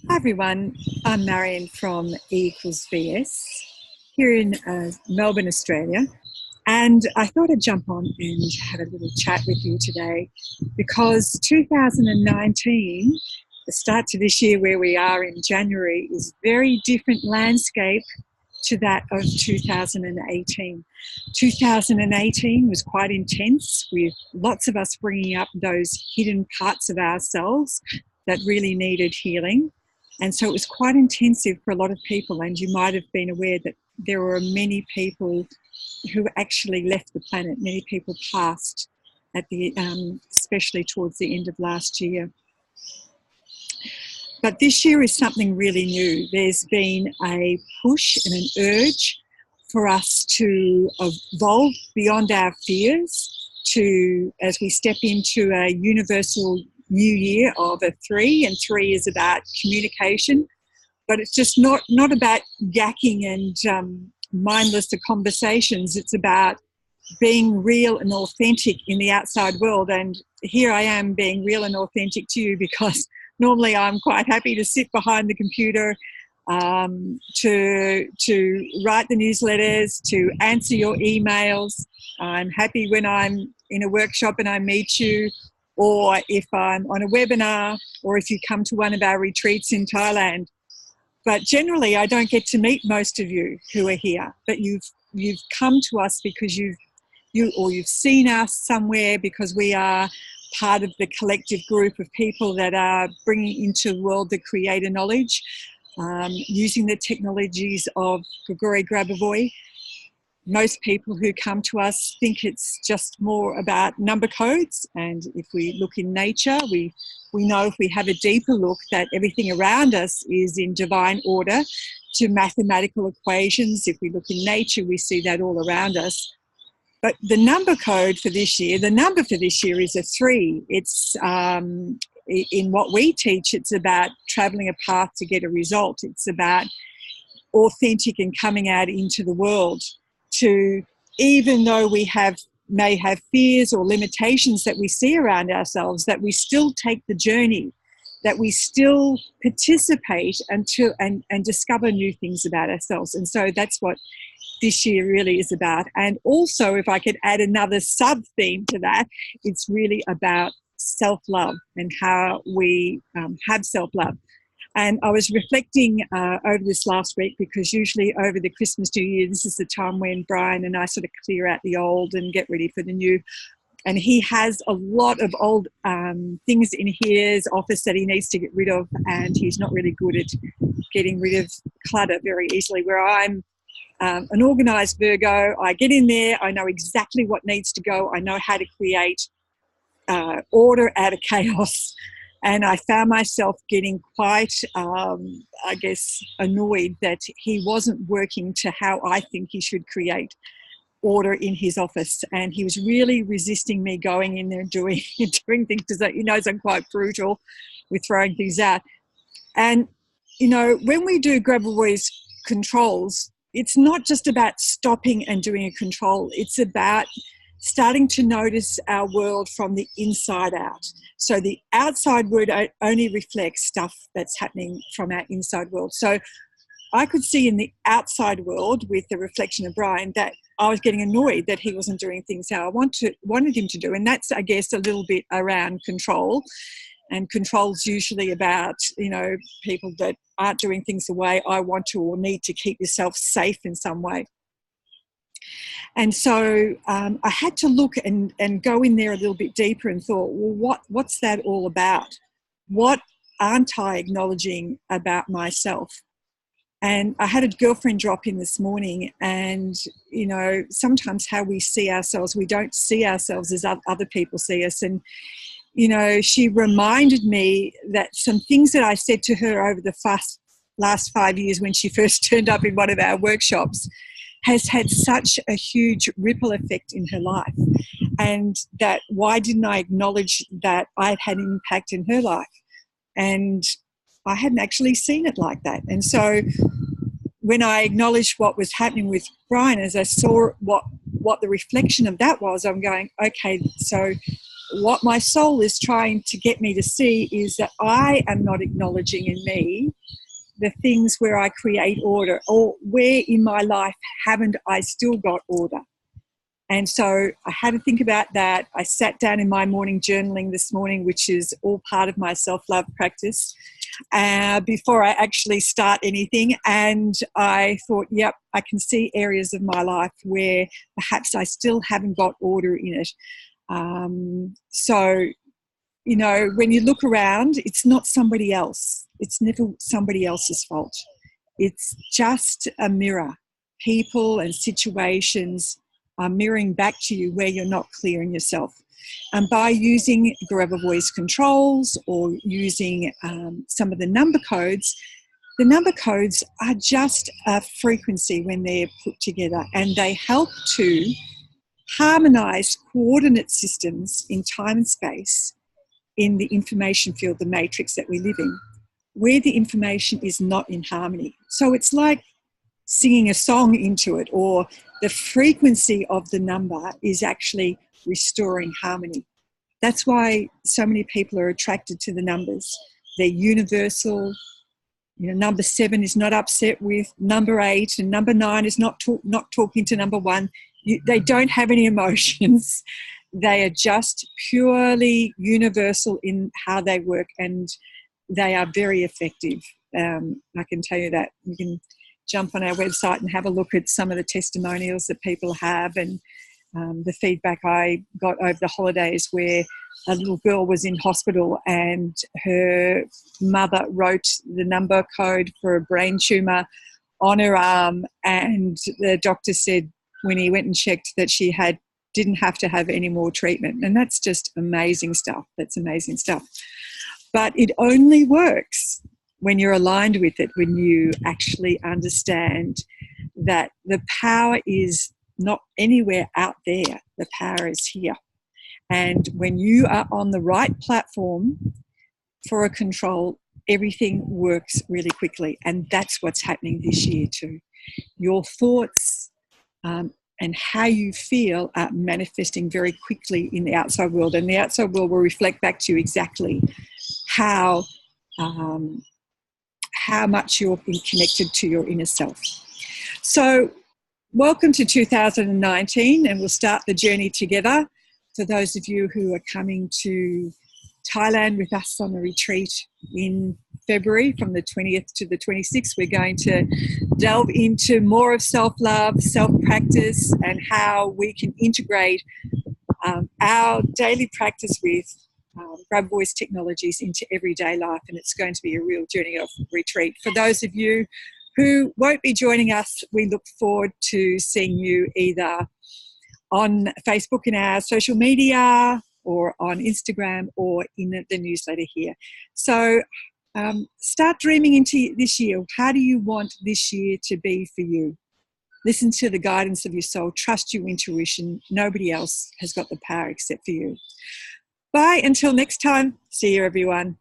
Hi everyone, I'm Marion from E=VS here in Melbourne, Australia, and I thought I'd jump on and have a little chat with you today because 2019, the start to this year where we are in January, is a very different landscape to that of 2018. 2018 was quite intense with lots of us bringing up those hidden parts of ourselves that really needed healing. And so it was quite intensive for a lot of people, and you might have been aware that there were many people who actually left the planet. Many people passed at the, especially towards the end of last year. But this year is something really new. There's been a push and an urge for us to evolve beyond our fears, to as we step into a universal new year of a 3, and 3 is about communication, but it's just not about yakking and mindless conversations. It's about being real and authentic in the outside world. And here I am being real and authentic to you because normally I'm quite happy to sit behind the computer, to write the newsletters, to answer your emails. I'm happy when I'm in a workshop and I meet you, or if I'm on a webinar, or if you come to one of our retreats in Thailand. But generally, I don't get to meet most of you who are here. But you've come to us because you've seen us somewhere, because we are part of the collective group of people that are bringing into the world the creator knowledge, using the technologies of Grigori Grabovoi. Most people who come to us think it's just more about number codes, and if we look in nature, we know if we have a deeper look that everything around us is in divine order to mathematical equations. If we look in nature, we see that all around us. But the number code for this year, the number for this year is a 3. It's in what we teach, it's about traveling a path to get a result. It's about authentic and coming out into the world. To, even though we may have fears or limitations that we see around ourselves, that we still take the journey, that we still participate and discover new things about ourselves. And so that's what this year really is about. And also, if I could add another sub-theme to that, it's really about self-love and how we have self-love. And I was reflecting over this last week, because usually over the Christmas New Year, this is the time when Brian and I sort of clear out the old and get ready for the new. And he has a lot of old things in his office that he needs to get rid of, and he's not really good at getting rid of clutter very easily, where I'm an organised Virgo. I get in there, I know exactly what needs to go, I know how to create order out of chaos. And I found myself getting quite, annoyed that he wasn't working to how I think he should create order in his office. And he was really resisting me going in there and doing things, because he knows I'm quite brutal with throwing things out. And, when we do Grabovoi's controls, it's not just about stopping and doing a control. It's about starting to notice our world from the inside out. So the outside world only reflects stuff that's happening from our inside world. So I could see in the outside world with the reflection of Brian that I was getting annoyed that he wasn't doing things how I wanted him to do. And that's, I guess, a little bit around control. And control's usually about, people that aren't doing things the way I want to, or need to keep yourself safe in some way. And so I had to look and go in there a little bit deeper and thought, well, what's that all about? What aren't I acknowledging about myself? And I had a girlfriend drop in this morning, and, sometimes how we see ourselves, we don't see ourselves as other people see us. And, she reminded me that some things that I said to her over the last 5 years when she first turned up in one of our workshops has had such a huge ripple effect in her life, and that why didn't I acknowledge that I'd had an impact in her life? And I hadn't actually seen it like that. And so when I acknowledged what was happening with Brian, as I saw what the reflection of that was, I'm going, okay, so what my soul is trying to get me to see is that I am not acknowledging in me the things where I create order, or where in my life haven't I still got order. And so I had to think about that. I sat down in my morning journaling this morning, which is all part of my self-love practice, before I actually start anything. And I thought, yep, I can see areas of my life where perhaps I still haven't got order in it. So, you know, when you look around, it's not somebody else. It's never somebody else's fault. It's just a mirror. People and situations are mirroring back to you where you're not clear in yourself. And by using Grabovoi's controls or using some of the number codes are just a frequency when they're put together, and they help to harmonize coordinate systems in time and space in the information field, the matrix that we live in, where the information is not in harmony. So it's like singing a song into it, or the frequency of the number is actually restoring harmony. That's why so many people are attracted to the numbers. They're universal. You know, number 7 is not upset with number 8, and number 9 is not talking to number 1. They don't have any emotions. They are just purely universal in how they work, and they are very effective. I can tell you that. You can jump on our website and have a look at some of the testimonials that people have, and the feedback I got over the holidays, where a little girl was in hospital and her mother wrote the number code for a brain tumour on her arm, and the doctor said when he went and checked that she didn't have to have any more treatment. And that's just amazing stuff. That's amazing stuff. But it only works when you're aligned with it, when you actually understand that the power is not anywhere out there. The power is here. And when you are on the right platform for a control, everything works really quickly. And that's what's happening this year too. Your thoughts and how you feel are manifesting very quickly in the outside world. And the outside world will reflect back to you exactly how much you're connected to your inner self. So welcome to 2019, and we'll start the journey together. For those of you who are coming to Thailand with us on a retreat in February from the 20th to the 26th, we're going to delve into more of self-love, self-practice, and how we can integrate our daily practice with Grabovoi technologies into everyday life, and it's going to be a real journey of retreat. For those of you who won't be joining us, we look forward to seeing you either on Facebook in our social media, or on Instagram, or in the newsletter here. So start dreaming into this year. How do you want this year to be for you? Listen to the guidance of your soul. Trust your intuition. Nobody else has got the power except for you. Bye. Until next time. See you, everyone.